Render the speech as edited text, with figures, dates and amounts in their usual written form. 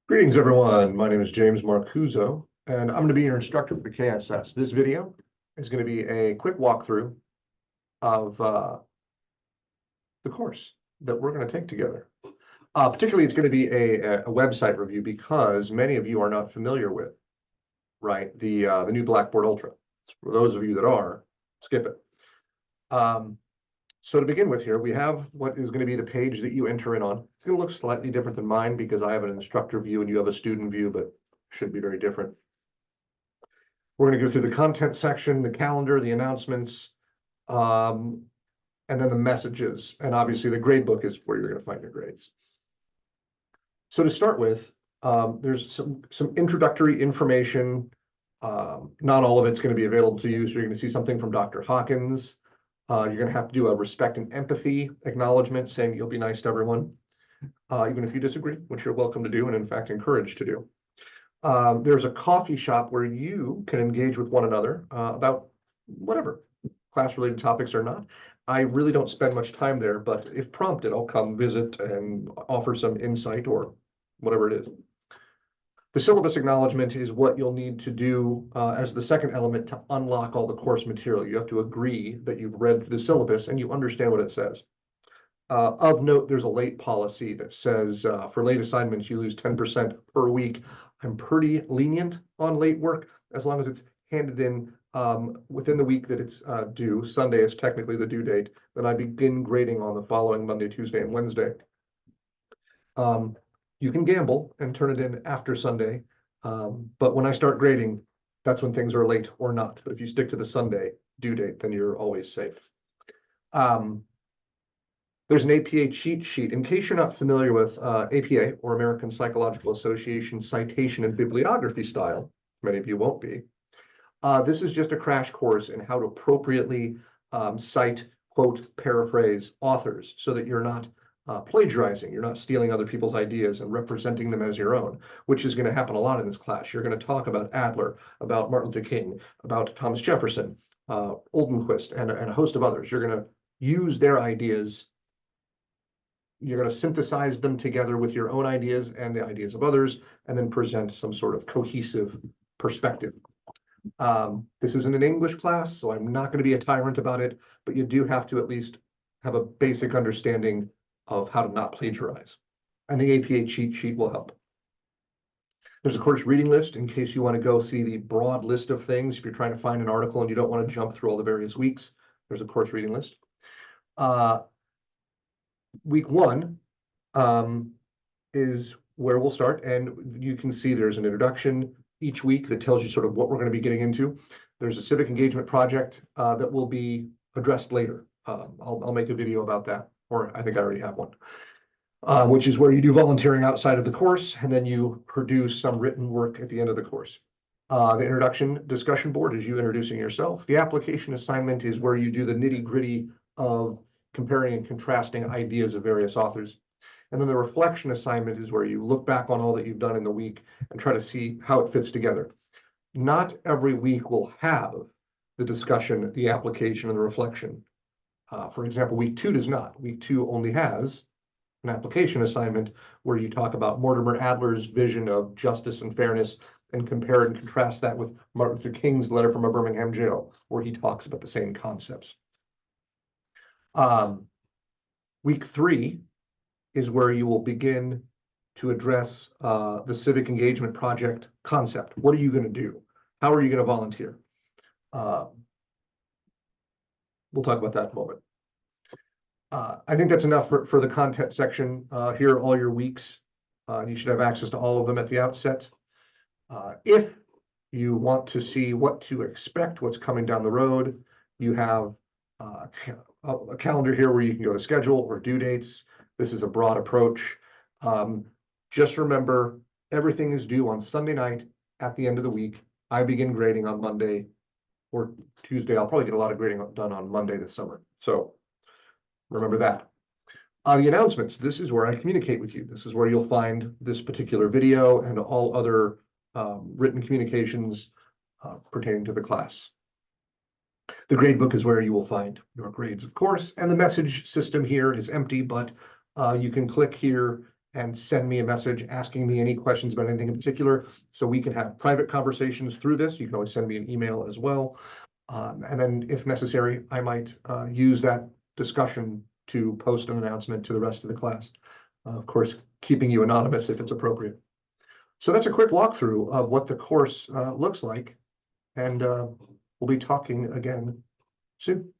Greetings, everyone. My name is James Marcuzzo, and I'm going to be your instructor for the KSS. This video is going to be a quick walkthrough of the course that we're going to take together. Particularly, it's going to be a website review because many of you are not familiar with, right, the new Blackboard Ultra. For those of you that are, skip it. So to begin with here, we have what is going to be the page that you enter in on. It's going to look slightly different than mine because I have an instructor view and you have a student view, but should be very different. We're going to go through the content section, the calendar, the announcements, and then the messages. And obviously the grade book is where you're going to find your grades. So to start with, there's some introductory information. Not all of it's going to be available to you. So you're going to see something from Dr. Hawkins. You're going to have to do a respect and empathy acknowledgement saying you'll be nice to everyone, even if you disagree, which you're welcome to do and in fact encouraged to do. There's a coffee shop where you can engage with one another about whatever, class-related topics or not. I really don't spend much time there, but if prompted, I'll come visit and offer some insight or whatever it is. The syllabus acknowledgement is what you'll need to do as the second element to unlock all the course material. You have to agree that you've read the syllabus and you understand what it says. Of note, there's a late policy that says for late assignments, you lose 10% per week. I'm pretty lenient on late work as long as it's handed in within the week that it's due. Sunday is technically the due date. Then I begin grading on the following Monday, Tuesday, and Wednesday. You can gamble and turn it in after Sunday, but when I start grading, that's when things are late or not. But if you stick to the Sunday due date, then you're always safe. There's an APA cheat sheet. In case you're not familiar with APA, or American Psychological Association citation and bibliography style, many of you won't be, this is just a crash course in how to appropriately cite, quote, paraphrase authors so that you're not plagiarizing, you're not stealing other people's ideas and representing them as your own, which is going to happen a lot in this class. You're going to talk about Adler, about Martin Luther King, about Thomas Jefferson, Oldenquist, and a host of others. You're going to use their ideas. You're going to synthesize them together with your own ideas and the ideas of others, and then present some sort of cohesive perspective. This isn't an English class, so I'm not going to be a tyrant about it, but you do have to at least have a basic understanding of how to not plagiarize. And the APA cheat sheet will help. There's a course reading list in case you want to go see the broad list of things. If you're trying to find an article and you don't want to jump through all the various weeks, there's a course reading list. Week one is where we'll start, and you can see there's an introduction each week that tells you sort of what we're going to be getting into. There's a civic engagement project that will be addressed later. I'll make a video about that, or I think I already have one, which is where you do volunteering outside of the course, and then you produce some written work at the end of the course. The introduction discussion board is you introducing yourself. The application assignment is where you do the nitty-gritty of comparing and contrasting ideas of various authors. And then the reflection assignment is where you look back on all that you've done in the week and try to see how it fits together. Not every week will have the discussion, the application, and the reflection. For example, week two does not. Week two only has an application assignment where you talk about Mortimer Adler's vision of justice and fairness and compare and contrast that with Martin Luther King's letter from a Birmingham jail, where he talks about the same concepts. Week three is where you will begin to address the civic engagement project concept. What are you going to do? How are you going to volunteer? We'll talk about that in a moment. I think that's enough for the content section. Here are all your weeks. You should have access to all of them at the outset. If you want to see what to expect, what's coming down the road, you have a calendar here where you can go to schedule or due dates. This is a broad approach. Just remember, everything is due on Sunday night at the end of the week. I begin grading on Monday or Tuesday. I'll probably get a lot of grading done on Monday this summer. So remember that. The announcements, this is where I communicate with you. This is where you'll find this particular video and all other written communications pertaining to the class. The gradebook is where you will find your grades, of course, and the message system here is empty, but you can click here and send me a message asking me any questions about anything in particular, so we can have private conversations through this. You can always send me an email as well. And then if necessary, I might use that discussion to post an announcement to the rest of the class. Of course, keeping you anonymous if it's appropriate. So that's a quick walkthrough of what the course looks like. And we'll be talking again soon.